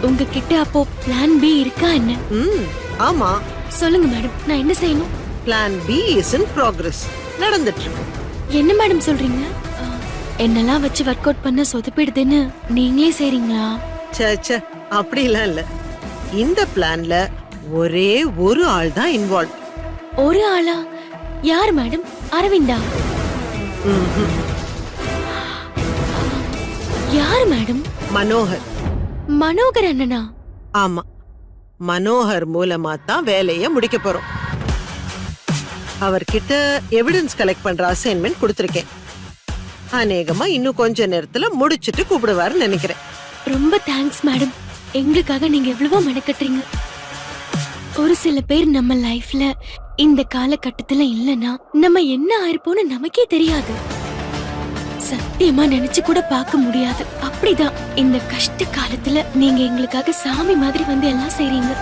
உங்ககிட்ட அப்போ plan B இருக்கா என்ன? ஆமா. சொல்லுங்க மேடம், நான் என்ன செய்யணும்? Plan B is in progress. நடந்துட்டு இருக்கு. என்ன மேடம் சொல்றீங்க? என்னெல்லாம் வச்சு ஒர்க் அவுட் பண்ண சொதப்பிடுதுன்னு நீங்களே செய்றீங்களா? ச்சே, அப்படிலாம் இல்ல. இந்த பிளான்ல ஒரே ஒரு ஆள் தான் இன்வால்வ். ஒரு ஆளா? யார் மேடம்? அரவிந்தா? யார் மேடம்? மனோகர். மனோகர் அண்ணனா? ஆமா, மனோகர் மூலமா தான் வேலையை முடிக்க போறோம். அவர்கிட்ட எவிடன்ஸ் கலெக்ட் பண்ற அசைன்மெண்ட் கொடுத்திருக்கேன். அநேகமா இன்னும் கொஞ்ச நேரத்துல முடிச்சிட்டு கூப்பிடுவாருன்னு நினைக்கிறேன். ரொம்ப தேங்க்ஸ் மேடம். எங்களுக்காக நீங்க எவ்வளவோ மெனக்கட்டுறீங்க. ஒரு சில பேர் நம்ம லைஃப்ல இந்த காலகட்டத்துல இல்லனா நம்ம என்ன ஆயிருப்போம்னு நமக்கே தெரியாது. சத்தியமா நினைச்சு கூட பார்க்க முடியாது. அப்படிதான் இந்த கஷ்ட காலத்துல நீங்க எங்களுக்காக சாமி மாதிரி வந்து எல்லாம் செய்றீங்க.